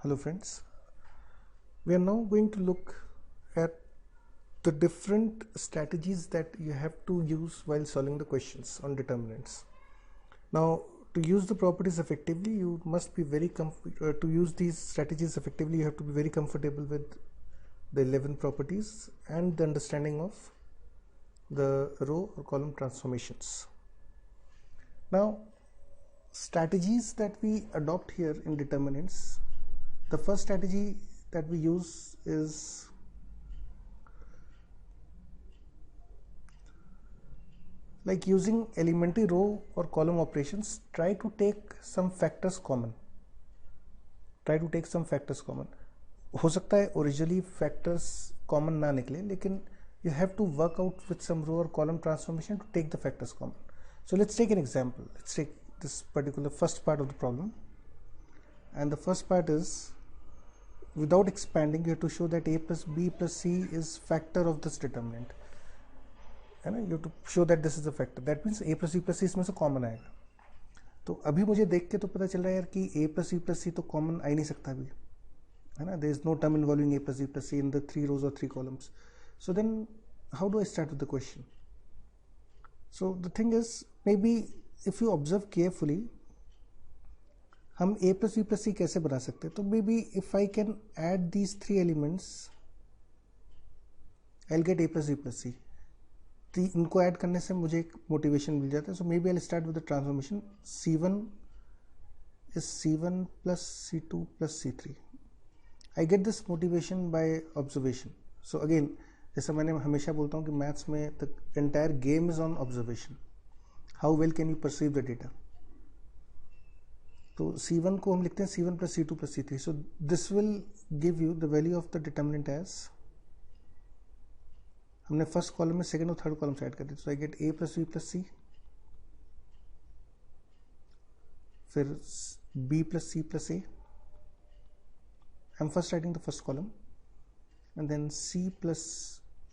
Hello friends, we are now going to look at the different strategies that you have to use while solving the questions on determinants. Now, to use the properties effectively, you must be to use these strategies effectively, you have to be very comfortable with the 11 properties and the understanding of the row or column transformations. Now, strategies that we adopt here in determinants, the first strategy that we use is like using elementary row or column operations. Try to take some factors common. हो सकता है originally factors common ना निकले, लेकिन you have to work out with some row or column transformation to take the factors common. So let's take an example. Let's take this particular first part of the problem, and the first part is, without expanding, you have to show that a plus b plus c is factor of this determinant, है ना. You have to show that this is a factor. That means a plus b plus c इसमें से common आएगा. तो अभी मुझे देख के तो पता चल रहा है यार कि a plus b plus c तो कॉमन आ ही नहीं सकता अभी, है ना. There is no term involving a plus b plus c in the 3 rows or 3 columns. So then how do I start with the question? So the thing is, maybe if you observe carefully, हम a plus b plus c कैसे बना सकते हैं. तो maybe if I can add these 3 elements, I'll get a plus b plus c. इनको add करने से मुझे एक मोटिवेशन मिल जाता है. सो maybe I'll start with the transformation. c1 is c1 plus c2 plus c3. I get this motivation by observation. So again, जैसा मैंने हमेशा बोलता हूँ कि मैथ्स में the entire game is on observation. How well can you perceive the data. तो c1 को हम लिखते हैं c1 plus c2 plus c3. So this will give you the value of the determinant as, हमने first column में second और third column से add कर दी. So I get a plus b plus c, फिर b plus c plus a. I am first writing the first column, and then c plus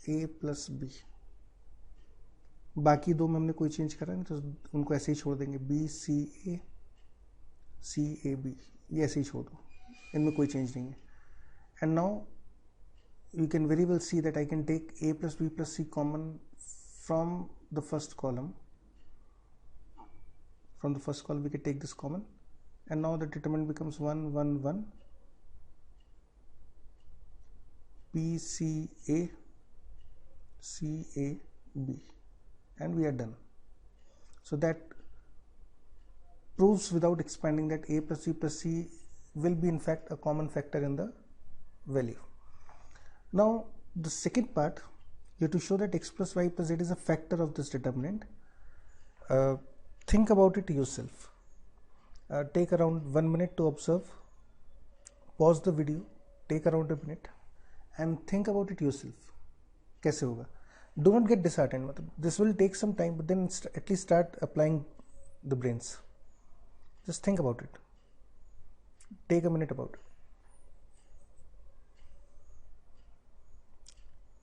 a plus b. बाकी दो में हमने कोई चेंज करा नहीं, तो उनको ऐसे ही छोड़ देंगे. b c a c a b, ये ऐसे ही छोड़ दो, इनमें कोई चेंज नहीं है. And now you can very well see that I can take a plus b plus c common from the first column. From the first column we can take this common, and now the determinant becomes 1 1 1 b c a c a b, and we are done. So that proves without expanding that a plus b plus c will be in fact a common factor in the value. Now the second part, you have to show that x plus y plus z is a factor of this determinant. Think about it yourself. Take around 1 minute to observe. Pause the video, take around a minute and think about it yourself. कैसे होगा? Do not get disheartened. मतलब this will take some time, but then at least start applying the brains. Just think about it. Take a minute about it.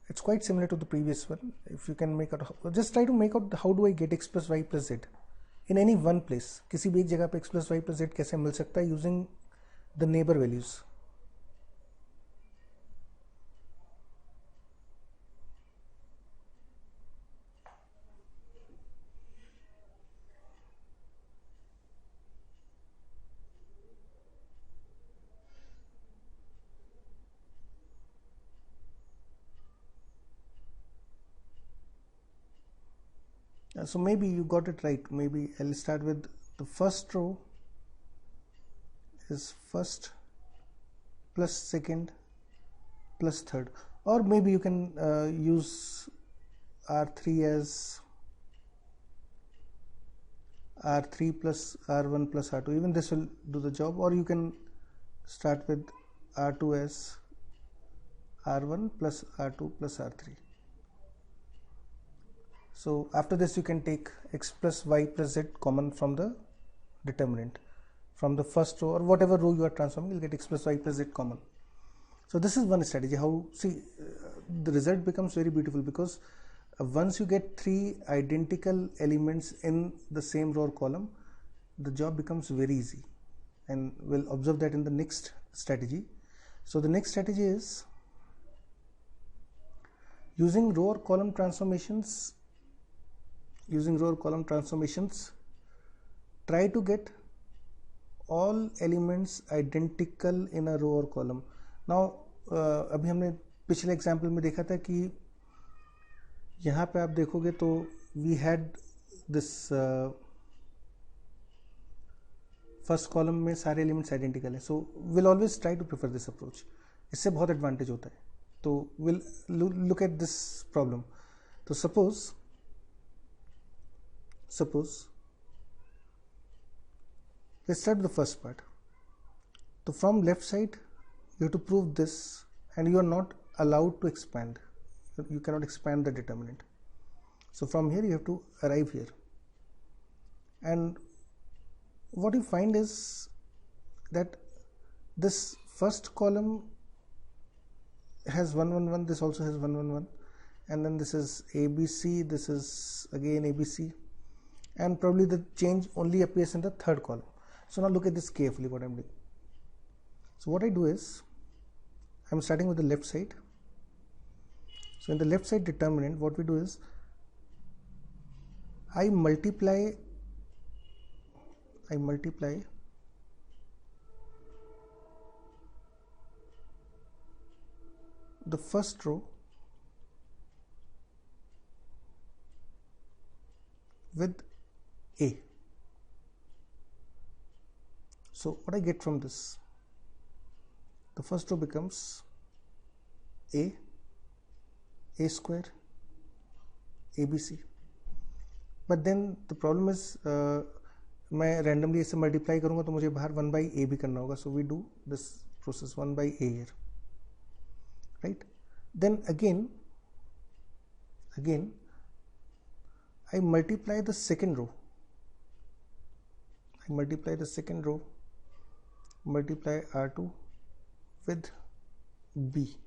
It's quite similar to the previous one. If you can make out, just try to make out how do I get x plus y plus z in any one place. किसी भी एक जगह पे x plus y plus z कैसे मिल सकता है using the neighbor values. So maybe you got it right. Maybe I'll start with the first row is first plus second plus third, or maybe you can use R3 as R3 plus R1 plus R2. Even this will do the job. Or you can start with R2 as R1 plus R2 plus R3. So after this you can take x plus y plus z common from the determinant. From the first row or whatever row you are transforming, you'll get x plus y plus z common. So this is one strategy. How, see, the result becomes very beautiful, because once you get 3 identical elements in the same row or column, the job becomes very easy. And we'll observe that in the next strategy. So the next strategy is using row or column transformations. Try to get all elements identical in a row or column. Now अभी हमने पिछले example में देखा था कि यहाँ पे आप देखोगे तो we had this first column में सारे एलिमेंट्स आइडेंटिकल है, so will always try to prefer this approach. इससे बहुत एडवांटेज होता है. तो will look at this problem. तो suppose let's start with the first part. So from left side you have to prove this, and you are not allowed to expand. You cannot expand the determinant. So from here you have to arrive here, and what you find is that this first column has 1 1 1, this also has 1 1 1, and then this is ABC, this is again ABC, and probably the change only appears in the third column. So now look at this carefully, what I'm doing. So what I do is, I'm starting with the left side. So in the left side determinant, what we do is, I multiply the first row with A. So what I get from this, the first row becomes A square, ABC. But then the problem is, मैं randomly इसे multiply करूँगा तो मुझे बाहर 1 by A भी करना होगा. So we do this process 1 by A here, right? Then again I multiply the second row. Multiply R2 with B,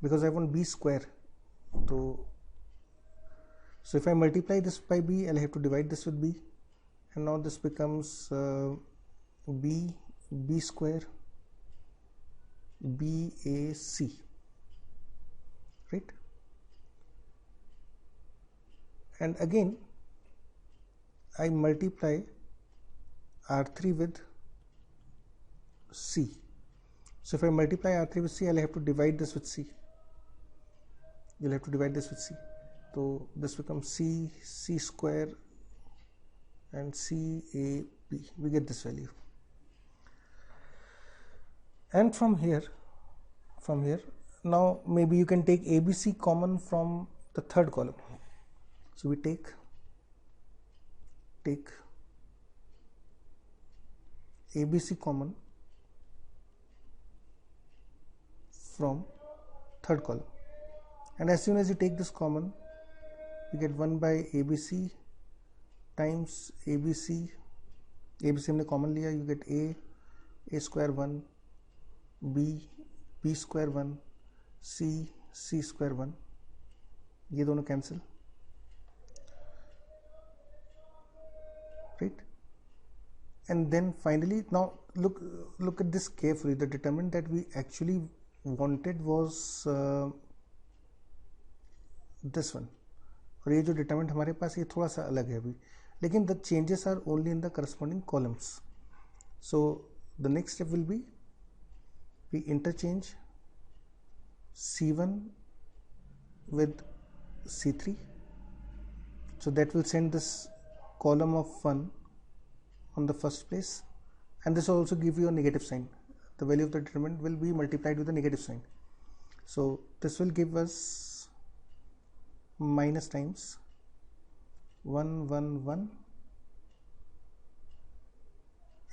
because I want B square. So if I multiply this by B, I'll have to divide this with B, and now this becomes B square BAC, right? And again I multiply R3 with C. So if I multiply R3 with C, I'll have to divide this with C. So this becomes C square and CAB. We get this value. And from here, now maybe you can take ABC common from the third column. So we take ABC common from third column, and as soon as you take this common, you get 1 by ABC times ABC हमने common लिया, you get A square 1, B square 1, C square 1. ये दोनों cancel, right? And then finally, now look at this carefully. The determinant that we actually wanted was this one, और ये जो determinant हमारे पास ये थोड़ा सा अलग है अभी, लेकिन the changes are only in the corresponding columns. So the next step will be, we interchange C1 with C3, so that will send this column of 1 on the first place, and this will also give you a negative sign. The value of the determinant will be multiplied with a negative sign. So this will give us minus times 1 1 1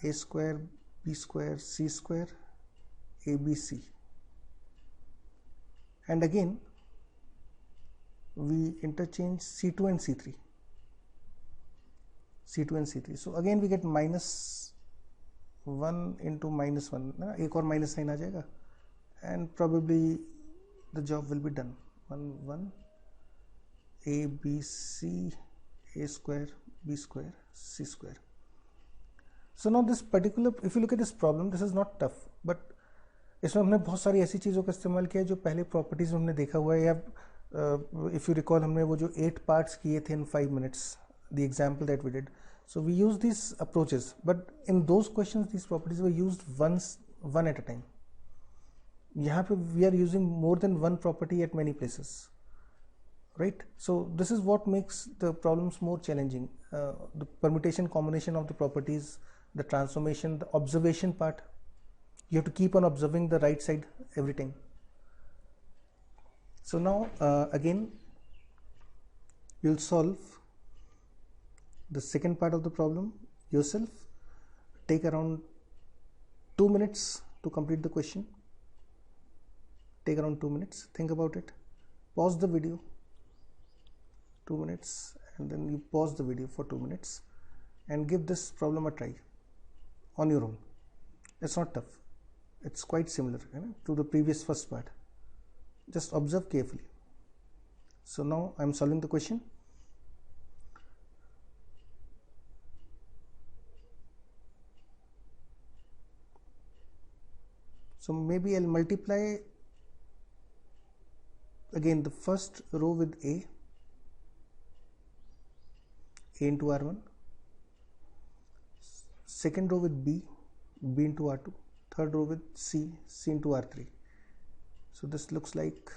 A square B square C square ABC, and again we interchange C2 and C3. So again we get minus 1 into minus 1 ना, एक और minus sign आ जाएगा, and probably the job will be done. 1 1 ABC A square B square C square. So now this particular, if you look at this problem, this is not tough, but इसमें हमने बहुत सारी ऐसी चीज़ों का इस्तेमाल किया जो पहले प्रॉपर्टीज में हमने देखा हुआ है, या इफ़ यू रिकॉल हमने वो जो 8 पार्ट्स किए थे इन 5 minutes, the example that we did. So we use these approaches, but in those questions these properties were used one at a time. यहाँ पे we are using more than one property at many places, right? So this is what makes the problems more challenging. The permutation combination of the properties, the transformation, the observation part. You have to keep on observing the right side every time. So now again you'll solve the second part of the problem yourself. Take around 2 minutes to complete the question. Take around 2 minutes, think about it, pause the video 2 minutes, and then you pause the video for 2 minutes and give this problem a try on your own. It's not tough, it's quite similar, you know, to the previous first part. Just observe carefully. So now I'm solving the question. So maybe I'll multiply again the first row with A into R1, second row with B into R2, third row with C into R3. So this looks like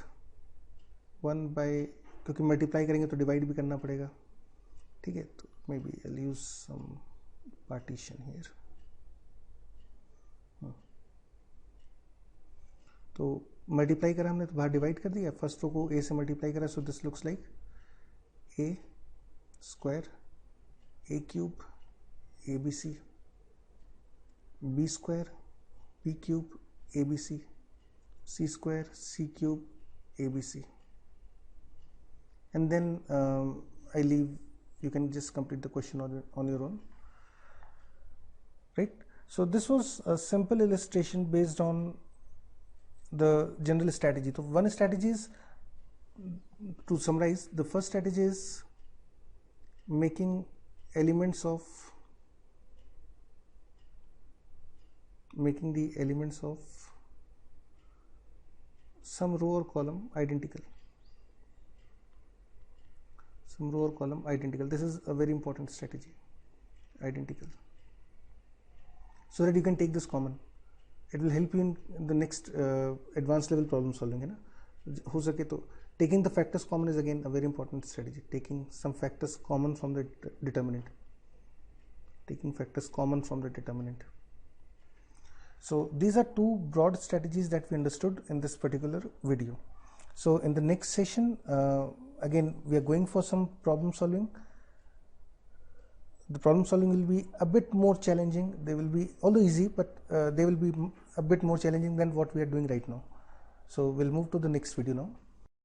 1 by, क्योंकि multiply करेंगे तो divide भी करना पड़ेगा, ठीक है, तो may be I'll use some partition here. तो मल्टीप्लाई करा हमने तो बाहर डिवाइड कर दिया, फर्स्ट रो को A से मल्टीप्लाई करा, so this looks like A square A cube ABC, B square B cube ABC, C square C cube ABC, and then I leave, you can just complete the question on your own, right? So this was a simple illustration based on the general strategy. So one strategy is, to summarize, the first strategy is making the elements of some row or column identical. This is a very important strategy, identical, so that you can take this common. It will help you in the next advanced level problem solving, है ना, हो सके तो. Taking the factors common is again a very important strategy. Taking some factors common from the determinant. So these are two broad strategies that we understood in this particular video. So in the next session, again we are going for some problem solving. The problem solving will be a bit more challenging. They will be, although easy, but they will be a bit more challenging than what we are doing right now. So we'll move to the next video now.